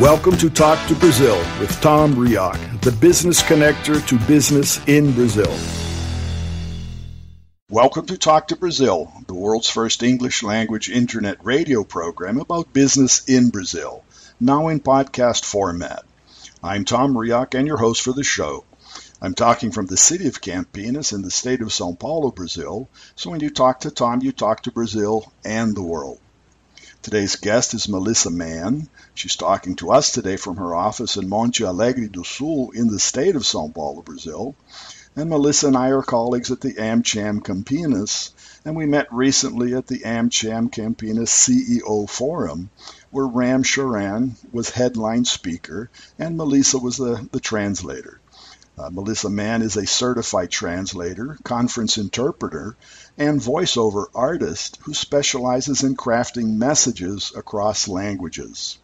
Welcome to Talk2Brazil with Tom Reaoch, the business connector to business in Brazil. Welcome to Talk2Brazil, the world's first English language internet radio program about business in Brazil, now in podcast format. I'm Tom Reaoch and your host for the show. I'm talking from the city of Campinas in the state of Sâo Paulo, Brazil, so when you talk to Tom, you talk to Brazil and the world. Today's guest is Melissa Mann. She's talking to us today from her office in Monte Alegre do Sul in the state of São Paulo, Brazil. And Melissa and I are colleagues at the Amcham Campinas, and we met recently at the Amcham Campinas CEO Forum, where Ram Charan was headline speaker and Melissa was the translator. Melissa Mann is a certified translator, conference interpreter, and voiceover artist who specializes in crafting messages across languages.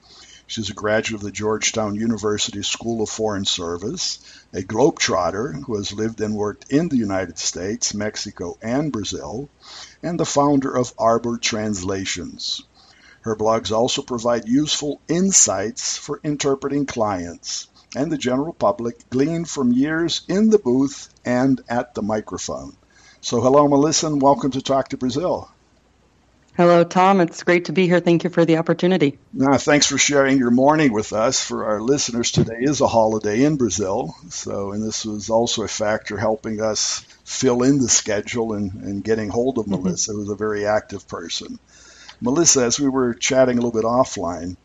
She's a graduate of the Georgetown University School of Foreign Service, a globetrotter who has lived and worked in the United States, Mexico, and Brazil, and the founder of Arbor Translations. Her blogs also provide useful insights for interpreting clients and the general public gleaned from years in the booth and at the microphone. So hello, Melissa, and welcome to Talk2Brazil. Hello, Tom. It's great to be here. Thank you for the opportunity. Thanks for sharing your morning with us. For our listeners, today is a holiday in Brazil, and this was also a factor helping us fill in the schedule and getting hold of Melissa, who's a very active person. Melissa, as we were chatting a little bit offline,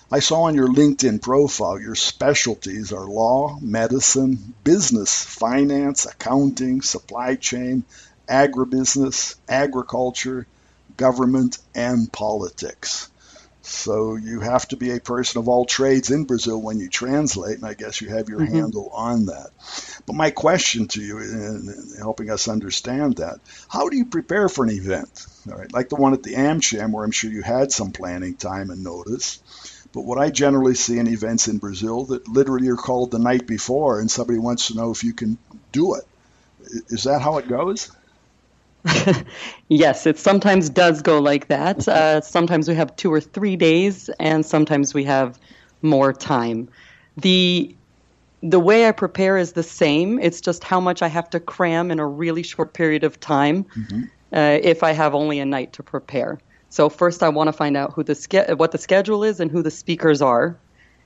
I saw on your LinkedIn profile your specialties are law, medicine, business, finance, accounting, supply chain, agribusiness, agriculture, government, and politics. So you have to be a person of all trades in Brazil when you translate, and I guess you have your handle on that. But my question to you, in helping us understand that, how do you prepare for an event? All right, like the one at the Amcham, where I'm sure you had some planning time and notice. But what I generally see in events in Brazil that literally are called the night before, and somebody wants to know if you can do it. Is that how it goes? Yes, it sometimes does go like that. Sometimes we have 2 or 3 days, and sometimes we have more time. The way I prepare is the same. It's just how much I have to cram in a really short period of time if I have only a night to prepare. So first I want to find out what the schedule is and who the speakers are.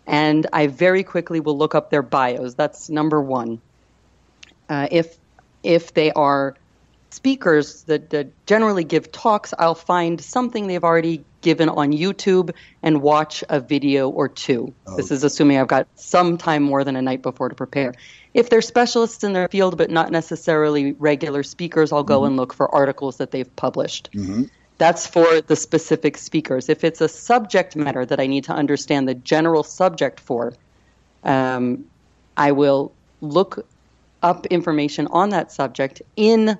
And I very quickly will look up their bios. That's number one. If they are speakers that generally give talks, I'll find something they've already given on YouTube and watch a video or two. Okay. This is assuming I've got some time more than a night before to prepare. If they're specialists in their field but not necessarily regular speakers, I'll go and look for articles that they've published. That's for the specific speakers. If it's a subject matter that I need to understand the general subject for, I will look up information on that subject in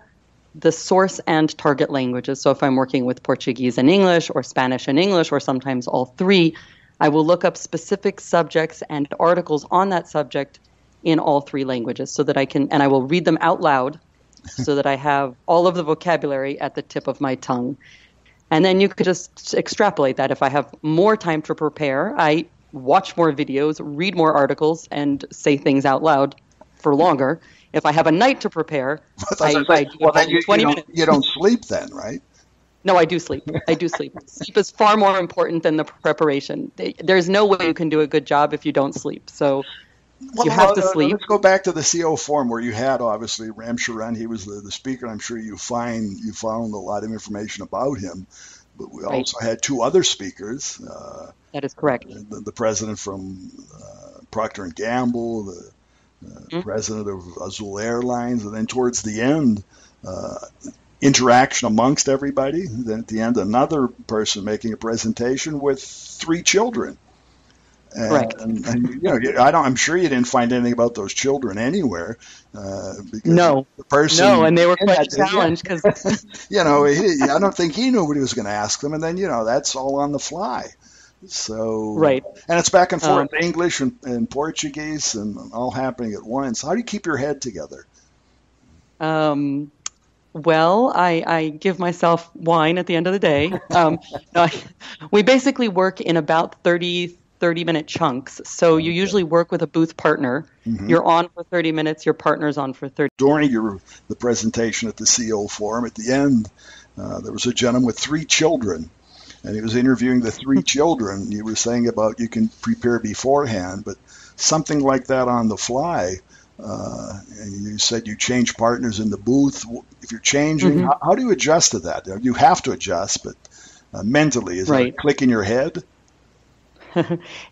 the source and target languages. So if I'm working with Portuguese and English or Spanish and English or sometimes all three, I will look up specific subjects and articles on that subject in all 3 languages so that I will read them out loud so that I have all of the vocabulary at the tip of my tongue. And then you could just extrapolate that. If I have more time to prepare, I watch more videos, read more articles, and say things out loud for longer. If I have a night to prepare, I do 20 minutes. You don't sleep then, right? No, I do sleep. Sleep is far more important than the preparation. There's no way you can do a good job if you don't sleep. So you have to sleep. Let's go back to the CEO Forum where you had, obviously, Ram Charan. He was the speaker. I'm sure you found a lot of information about him. But we also had 2 other speakers. That is correct. The president from Procter & Gamble, the president of Azul Airlines, and then towards the end, interaction amongst everybody. Then at the end, another person making a presentation with 3 children. Correct. And I'm sure you didn't find anything about those children anywhere. Because no. The person. No, and they were quite challenged because. I don't think he knew what he was going to ask them, and then that's all on the fly. So. Right. And it's back and forth, English and Portuguese, and all happening at once. How do you keep your head together? Well, I give myself wine at the end of the day. We basically work in about 30 30-minute chunks. So you usually work with a booth partner. Mm-hmm. You're on for 30 minutes. Your partner's on for 30. During the presentation at the CEO Forum, at the end, there was a gentleman with 3 children, and he was interviewing the 3 children. You were saying about you can prepare beforehand, but something like that on the fly. And you said you change partners in the booth. If you're changing, mm-hmm. how do you adjust to that? You have to adjust, but mentally, is that a click in your head?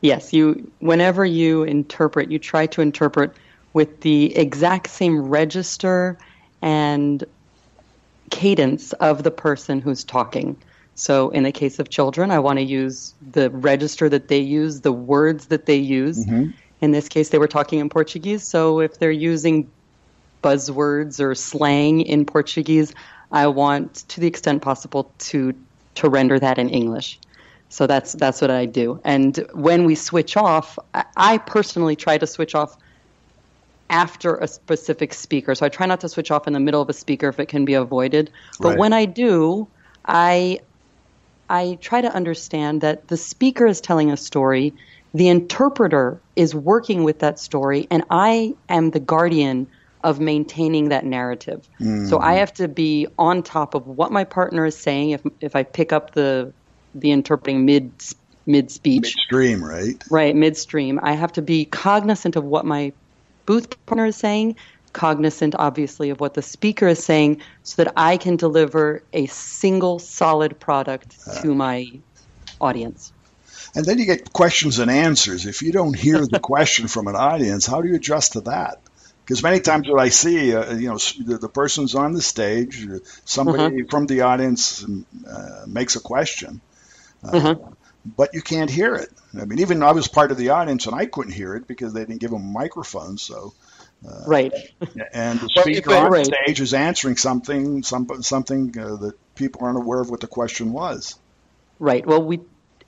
Yes, whenever you interpret, you try to interpret with the exact same register and cadence of the person who's talking. So in the case of children, I want to use the register that they use, the words that they use. Mm-hmm. In this case, they were talking in Portuguese. So if they're using buzzwords or slang in Portuguese, I want, to the extent possible, to render that in English. So that's what I do. And when we switch off, I personally try to switch off after a specific speaker. So I try not to switch off in the middle of a speaker if it can be avoided. But when I do, I try to understand that the speaker is telling a story, the interpreter is working with that story, and I am the guardian of maintaining that narrative. Mm-hmm. So I have to be on top of what my partner is saying if I pick up the interpreting mid-speech. Midstream, right? Right, midstream. I have to be cognizant of what my booth partner is saying, cognizant, obviously, of what the speaker is saying, so that I can deliver a single, solid product to my audience. And then you get questions and answers. If you don't hear the question from an audience, how do you adjust to that? Because many times what I see, the person's on the stage, somebody from the audience makes a question, but you can't hear it. I mean, even I was part of the audience and I couldn't hear it because they didn't give them a microphone. So, and the speaker on the stage is answering something that people aren't aware of what the question was. Right. Well,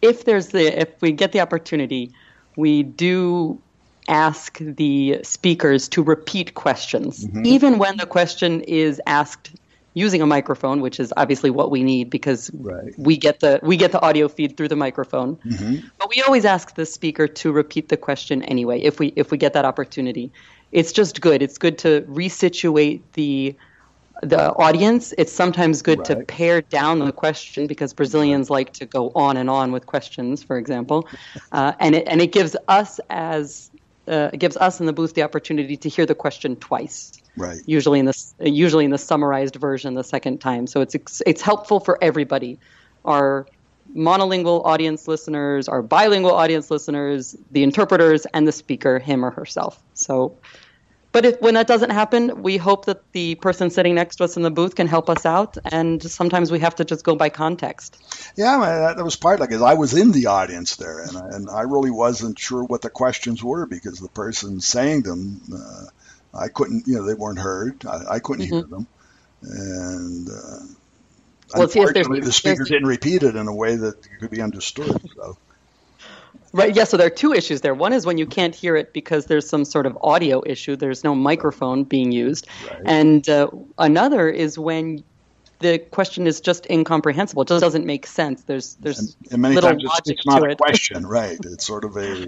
if we get the opportunity, we do ask the speakers to repeat questions, even when the question is asked using a microphone, which is obviously what we need because we get the audio feed through the microphone. Mm-hmm. But we always ask the speaker to repeat the question anyway, if we get that opportunity. It's just good. It's good to resituate the audience. It's sometimes good to pare down the question because Brazilians like to go on and on with questions, for example, and it gives us in the booth the opportunity to hear the question twice. Right. Usually in the summarized version the second time. So it's helpful for everybody. Our monolingual audience listeners, our bilingual audience listeners, the interpreters, and the speaker, him or herself. So. But when that doesn't happen, we hope that the person sitting next to us in the booth can help us out, and sometimes we have to just go by context. Yeah, that was part of it. I was in the audience there, and I really wasn't sure what the questions were because the person saying them, I couldn't, they weren't heard. I couldn't hear them. And unfortunately, the speaker didn't repeat it in a way that could be understood. So. Right. Yeah. So there are 2 issues there. One is when you can't hear it because there's some sort of audio issue. There's no microphone being used. Right. And another is when the question is just incomprehensible. It just doesn't make sense. There's and many times it's not a question, right? It's sort of a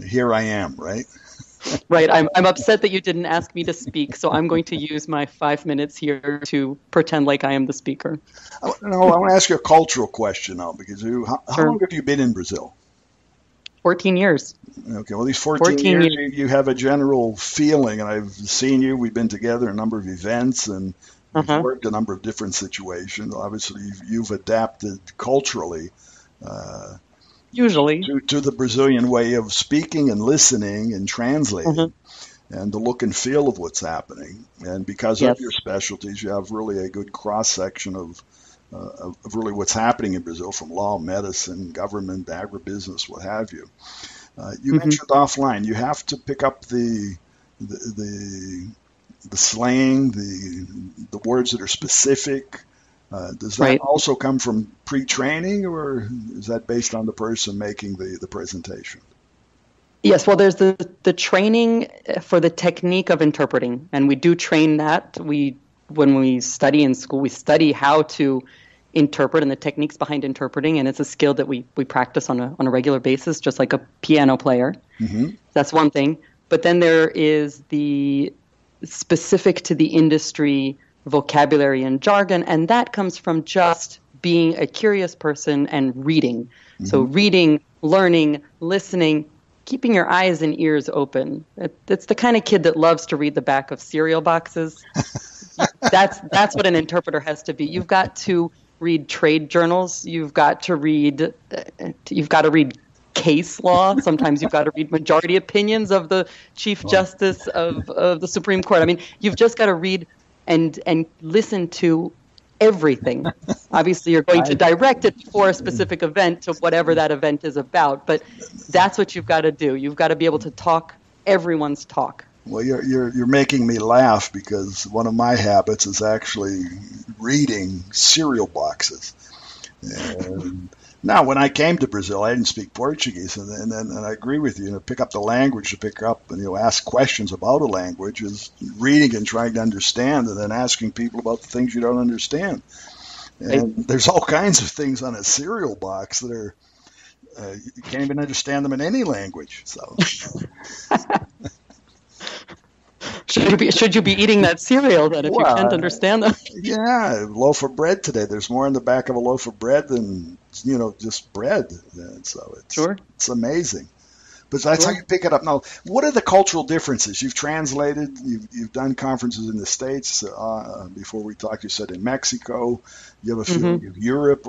here I am, right? Right. I'm upset that you didn't ask me to speak, so I'm going to use my 5 minutes here to pretend like I am the speaker. I want to ask you a cultural question now because how long have you been in Brazil? 14 years. Okay, well, these 14 years, you have a general feeling, and I've seen you. We've been together in a number of events, and we've worked a number of different situations. Obviously, you've adapted culturally usually to the Brazilian way of speaking and listening and translating, and the look and feel of what's happening. And because of your specialties, you have really a good cross-section of really what's happening in Brazil, from law, medicine, government, agribusiness, what have you. You mentioned offline, you have to pick up the slang, the words that are specific. Does that also come from pre-training, or is that based on the person making the presentation? Yes, well, there's the training for the technique of interpreting, and we do train that. When we study in school, we study how to interpret and the techniques behind interpreting, and it's a skill that we practice on a regular basis, just like a piano player. Mm-hmm. That's one thing. But then there is the specific to the industry vocabulary and jargon, and that comes from just being a curious person and reading. Mm-hmm. So reading, learning, listening, keeping your eyes and ears open. It's the kind of kid that loves to read the back of cereal boxes. That's what an interpreter has to be. You've got to read trade journals. You've got to read case law. Sometimes you've got to read majority opinions of the Chief Justice of the Supreme Court. I mean, you've just got to read and listen to everything. Obviously, you're going to direct it for a specific event to whatever that event is about, but that's what you've got to do. You've got to be able to talk everyone's talk. Well, you're making me laugh because one of my habits is actually reading cereal boxes. And now, when I came to Brazil, I didn't speak Portuguese, and I agree with you. Pick up the language to pick up, and ask questions about a language is reading and trying to understand, and then asking people about the things you don't understand. And there's all kinds of things on a cereal box that are you can't even understand them in any language. So. Should you be eating that cereal then if you can't understand them? Yeah, a loaf of bread today. There's more in the back of a loaf of bread than just bread. And so it's amazing. But that's how you pick it up. Now, what are the cultural differences? You've translated. You've done conferences in the States. Before we talked, you said in Mexico. You have a few in Europe,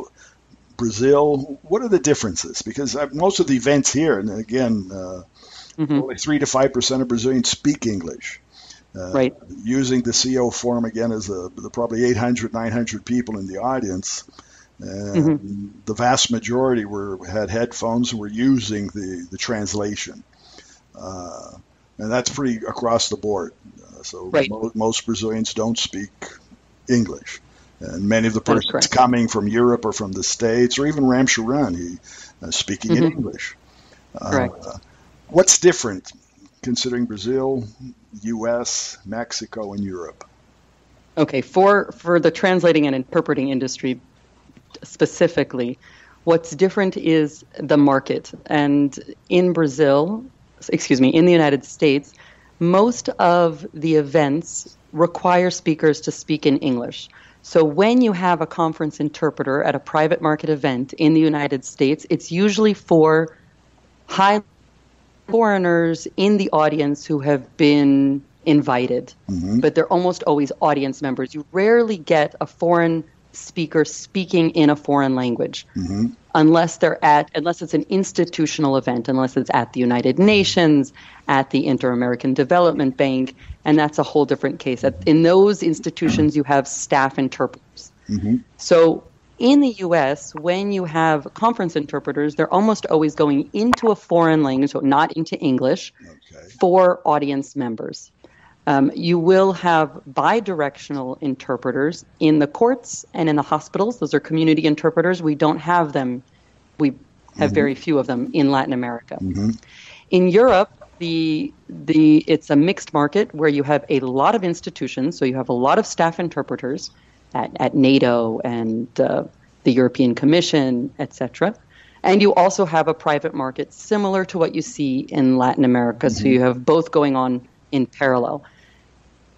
Brazil. What are the differences? Because most of the events here, and again, only 3 to 5% of Brazilians speak English. Right. Using the CEO Forum again as the probably 800, 900 people in the audience. The vast majority had headphones and were using the translation. And that's pretty across the board. Most Brazilians don't speak English. And many of the persons coming from Europe or from the States, or even Ram Charan, he speaking in English. Correct. What's different considering Brazil, U.S., Mexico, and Europe? Okay, for the translating and interpreting industry specifically, what's different is the market. And in the United States, most of the events require speakers to speak in English. So when you have a conference interpreter at a private market event in the United States, it's usually for high foreigners in the audience who have been invited, but they're almost always audience members. You rarely get a foreign speaker speaking in a foreign language unless it's an institutional event, unless it's at the United Nations, at the Inter-American Development Bank, and that's a whole different case. In those institutions, you have staff interpreters. So in the U.S., when you have conference interpreters, they're almost always going into a foreign language, so not into English, for audience members. You will have bidirectional interpreters in the courts and in the hospitals. Those are community interpreters. We don't have them. We have very few of them in Latin America. In Europe, it's a mixed market where you have a lot of institutions. So you have a lot of staff interpreters at NATO and the European Commission, etc. And you also have a private market similar to what you see in Latin America. So you have both going on in parallel.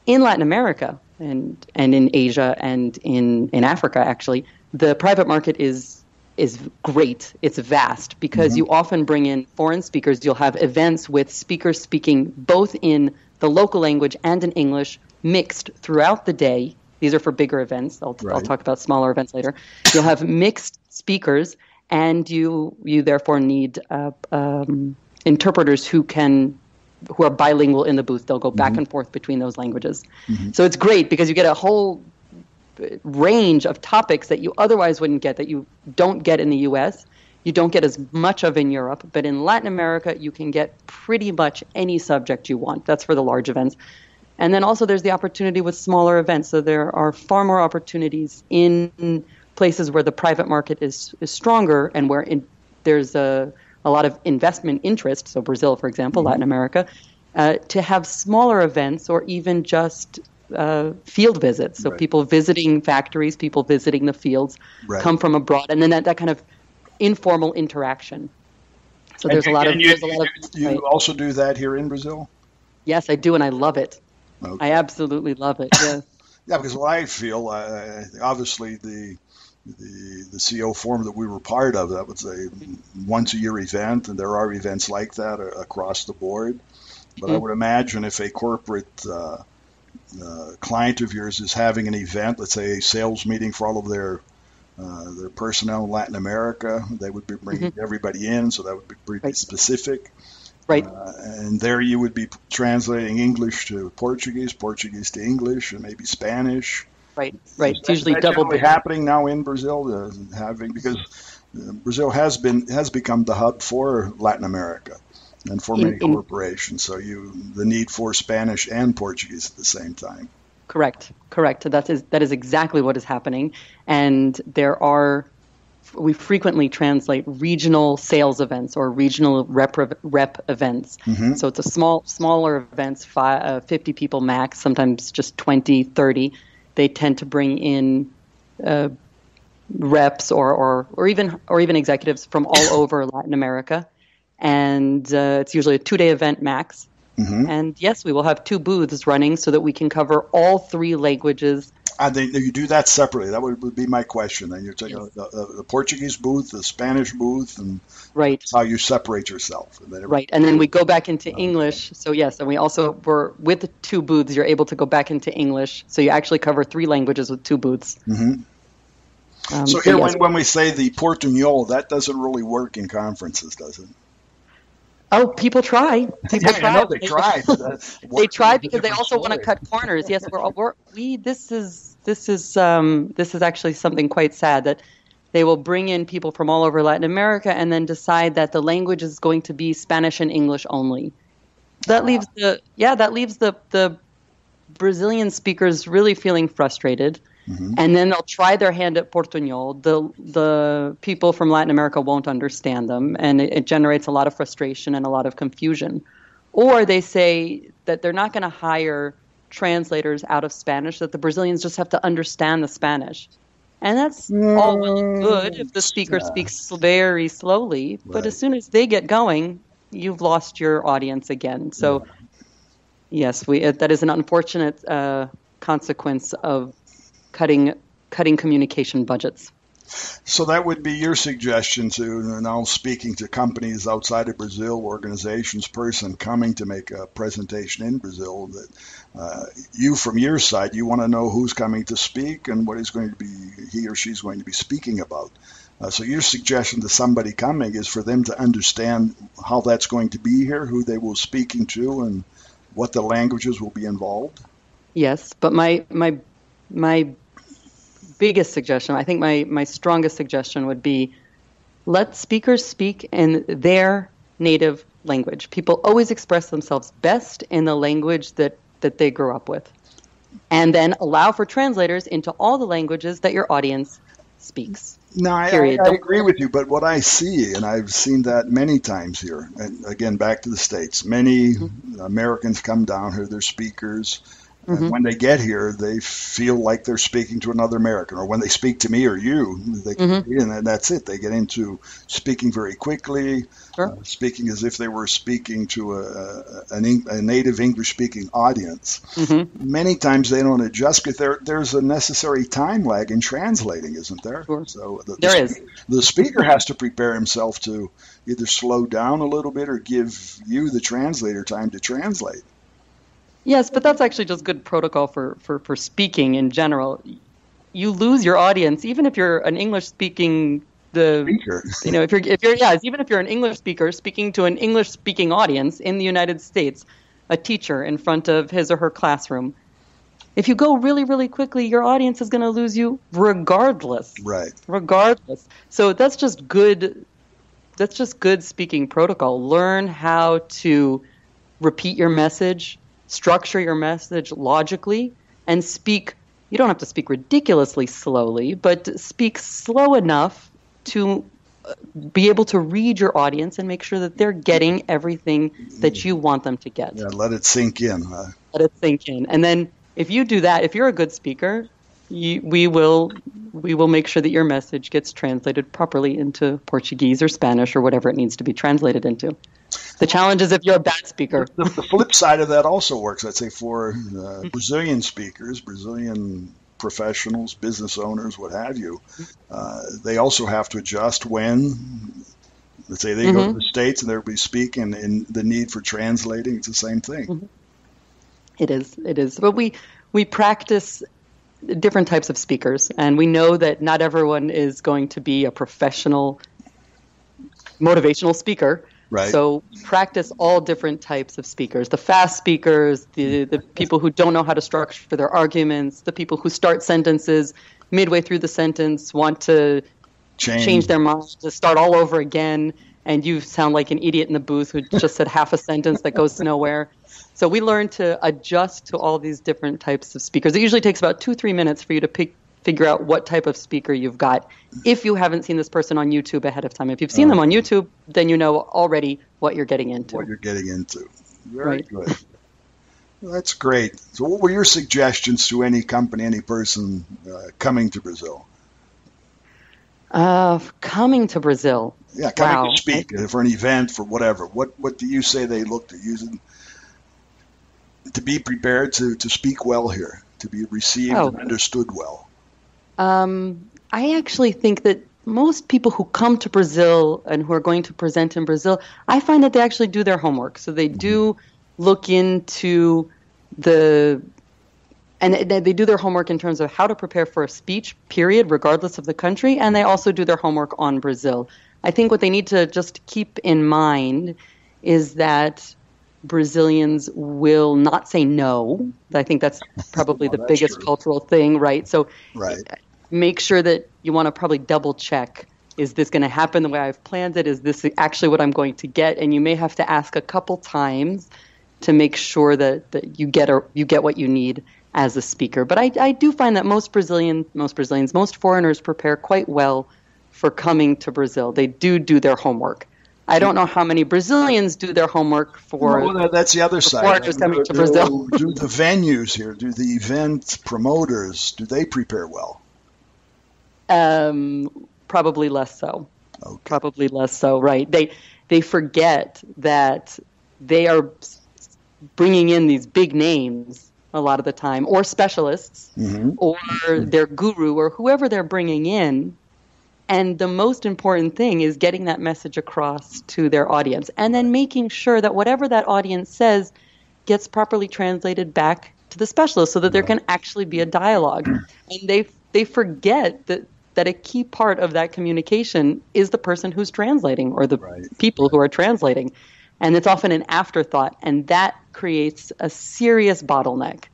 In Latin America and in Asia and in Africa, actually, the private market is great. It's vast because you often bring in foreign speakers. You'll have events with speakers speaking both in the local language and in English mixed throughout the day. These are for bigger events. I'll talk about smaller events later. You'll have mixed speakers, and you therefore need interpreters who are bilingual in the booth. They'll go back and forth between those languages. So it's great because you get a whole range of topics that you otherwise wouldn't get, that you don't get in the U.S., you don't get as much of in Europe, but in Latin America, you can get pretty much any subject you want. That's for the large events. And then also there's the opportunity with smaller events. So there are far more opportunities in places where the private market is stronger and where there's a lot of investment interest. So Brazil, for example, Latin America, to have smaller events or even just field visits. So people visiting factories, people visiting the fields come from abroad, and then that kind of informal interaction. So there's a lot of. You also do that here in Brazil? Yes, I do, and I love it. Okay. I absolutely love it. Yes. Yeah, because what I feel, obviously the CEO Forum that we were part of, that was a once-a-year event, and there are events like that across the board. But I would imagine if a corporate client of yours is having an event, let's say a sales meeting for all of their personnel in Latin America, they would be bringing everybody in, so that would be pretty specific. Right. And there you would be translating English to Portuguese, Portuguese to English, and maybe Spanish. Right. It's usually double. That's happening now in Brazil, because Brazil has become the hub for Latin America and for many corporations. So the need for Spanish and Portuguese at the same time. Correct. That is exactly what is happening, and we frequently translate regional sales events or regional rep events. So it's a smaller events, 50 people max, sometimes just 20, 30. They tend to bring in reps or even executives from all over Latin America, and it's usually a 2-day event max. And yes, we will have 2 booths running so that we can cover all 3 languages. You do that separately. That would be my question. Then you're taking the Portuguese booth, the Spanish booth, and that's how you separate yourself. And then we go back into English. So yes, and we also with the 2 booths, you're able to go back into English. So you actually cover 3 languages with 2 booths. So here, when we say the Portuñol, that doesn't really work in conferences, does it? Oh, people try. I know they try. They try because they also want to cut corners. Yes, this is actually something quite sad, that they will bring in people from all over Latin America and then decide that the language is going to be Spanish and English only. That leaves the Brazilian speakers really feeling frustrated. And then they'll try their hand at Portuñol. The people from Latin America won't understand them, and it generates a lot of frustration and a lot of confusion. Or they say that they're not going to hire translators out of Spanish, that the Brazilians just have to understand the Spanish. And that's all well and good if the speaker speaks very slowly, but as soon as they get going, you've lost your audience again. So, yes, that is an unfortunate consequence of cutting communication budgets. So that would be your suggestion to now speaking to companies outside of Brazil, organizations, person coming to make a presentation in Brazil, that you from your side, you want to know who's coming to speak and what he or she's going to be speaking about. So your suggestion to somebody coming is for them to understand how that's going to be here, who they will be speaking to, and what the languages will be involved? Yes, but my biggest suggestion, I think my strongest suggestion would be, let speakers speak in their native language. People always express themselves best in the language that they grew up with. And then allow for translators into all the languages that your audience speaks. No, I agree with you, but what I see, and I've seen that many times here, and again, back to the States, many Americans come down here, they're speakers. And when they get here, they feel like they're speaking to another American, or when they speak to me or you, and that's it. They get into speaking very quickly, speaking as if they were speaking to a native English-speaking audience. Many times they don't adjust because there's a necessary time lag in translating, isn't there? Sure. So there is. The speaker has to prepare himself to either slow down a little bit or give you, the translator, time to translate. Yes, but that's actually just good protocol for speaking in general. You lose your audience even if you're an English-speaking speaker. Even if you're an English speaker speaking to an English-speaking audience in the United States, a teacher in front of his or her classroom. If you go really, really quickly, your audience is going to lose you regardless. Right. Regardless. So that's just good. That's just good speaking protocol. Learn how to repeat your message, structure your message logically, and speak. You don't have to speak ridiculously slowly, but speak slow enough to be able to read your audience and make sure that they're getting everything that you want them to get. Yeah, let it sink in. Let it sink in. And then if you do that, if you're a good speaker, we will make sure that your message gets translated properly into Portuguese or Spanish or whatever it needs to be translated into. The challenge is if you're a bad speaker. The flip side of that also works. I'd say for Brazilian speakers, Brazilian professionals, business owners, what have you, they also have to adjust when, let's say they go to the States and they'll be speaking, and the need for translating, it's the same thing. Mm-hmm. It is. But we practice different types of speakers, and we know that not everyone is going to be a professional motivational speaker. Right. So practice all different types of speakers, the fast speakers, the people who don't know how to structure their arguments, the people who start sentences midway through the sentence, want to change their mind, to start all over again, and you sound like an idiot in the booth who just said half a sentence that goes nowhere. So we learn to adjust to all these different types of speakers. It usually takes about 2-3 minutes for you to figure out what type of speaker you've got if you haven't seen this person on YouTube ahead of time. If you've seen them on YouTube, then you know already what you're getting into. Very good. Well, that's great. So what were your suggestions to any company, any person coming to Brazil? Coming to Brazil. Yeah, coming to speak for an event, for whatever. What do you say they look to using to be prepared to speak well here, to be received and understood well? I actually think that most people who come to Brazil and who are going to present in Brazil, I find that they actually do their homework. So they do look into they do their homework in terms of how to prepare for a speech, period, regardless of the country, and they also do their homework on Brazil. I think what they need to just keep in mind is that Brazilians will not say no. I think that's probably the biggest cultural thing, right? So make sure that you want to probably double check, is this going to happen the way I've planned it? Is this actually what I'm going to get? And you may have to ask a couple times to make sure that you get what you need as a speaker. But I do find that most foreigners prepare quite well for coming to Brazil. They do their homework. I don't know how many Brazilians do their homework for. That's the other side. Foreigners coming to Brazil. Do the venues here, do the event promoters, do they prepare well? Probably less so. Okay. Probably less so, right. They forget that they are bringing in these big names a lot of the time, or specialists, or their guru, or whoever they're bringing in. And the most important thing is getting that message across to their audience, and then making sure that whatever that audience says gets properly translated back to the specialist so that there can actually be a dialogue. And they forget that a key part of that communication is the person who's translating, or the people who are translating. And it's often an afterthought, and that creates a serious bottleneck.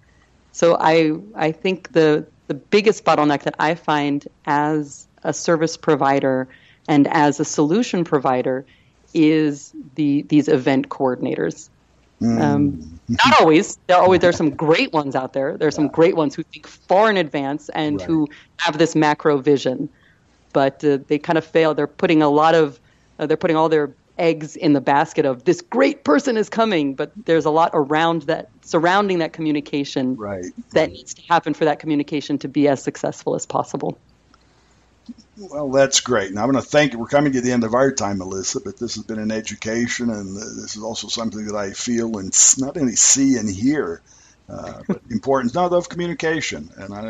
So I think the biggest bottleneck that I find as a service provider and as a solution provider is these event coordinators. Not always. There's some great ones out there. There's some great ones who think far in advance and who have this macro vision, but they kind of fail. They're putting all their eggs in the basket of this great person is coming, but there's a lot surrounding that communication that needs to happen for that communication to be as successful as possible. Well, that's great. Now, I'm going to thank you. We're coming to the end of our time, Melissa, but this has been an education, and this is also something that I feel and not only see and hear, but the importance of communication. And I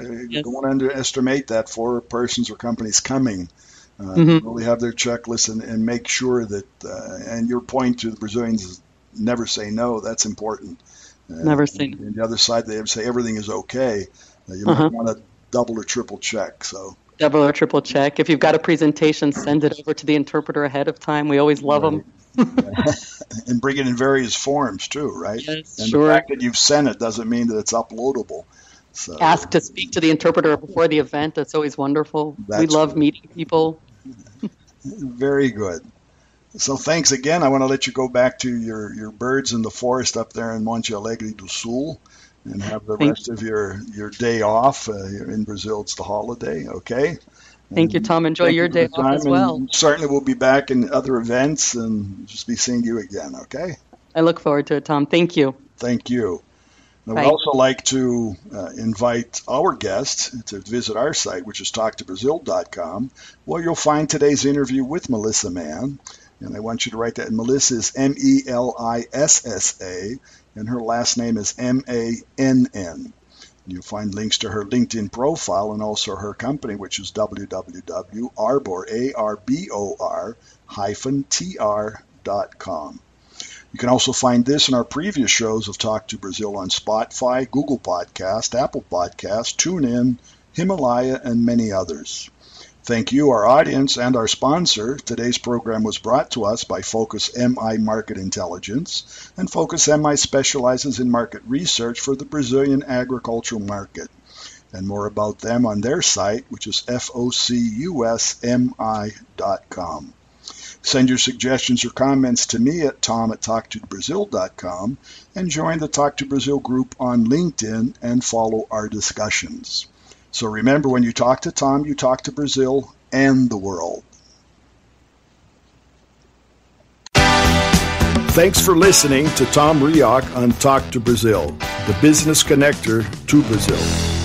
don't want to underestimate that for persons or companies coming. Really have their checklist and make sure that, and your point to the Brazilians is never say no. That's important. Never say no. And the other side, they say everything is okay. You might want to double or triple check. Double or triple check. If you've got a presentation, send it over to the interpreter ahead of time. We always love them. And bring it in various forms too, right? Yes, and the fact that you've sent it doesn't mean that it's uploadable. So, ask to speak to the interpreter before the event. That's always wonderful. We love meeting people. Very good. So thanks again. I want to let you go back to your birds in the forest up there in Monte Alegre do Sul and have the rest of your day off. In Brazil, it's the holiday, okay? Thank you, Tom. Enjoy your day off as well. And certainly we'll be back in other events and just be seeing you again, okay? I look forward to it, Tom. Thank you. Thank you. I would also like to invite our guests to visit our site, which is Talk2Brazil.com, where you'll find today's interview with Melissa Mann. And I want you to write that. Melissa is Melissa, and her last name is Mann. You'll find links to her LinkedIn profile and also her company, which is www.arbor-tr.com. You can also find this and our previous shows of Talk to Brazil on Spotify, Google Podcast, Apple Podcast, TuneIn, Himalaya, and many others. Thank you, our audience, and our sponsor. Today's program was brought to us by Focus MI Market Intelligence, and Focus MI specializes in market research for the Brazilian agricultural market. And more about them on their site, which is focusmi.com. Send your suggestions or comments to me at tom@talk2brazil.com and join the Talk2Brazil group on LinkedIn and follow our discussions. So remember, when you talk to Tom, you talk to Brazil and the world. Thanks for listening to Tom Reaoch on Talk to Brazil, the business connector to Brazil.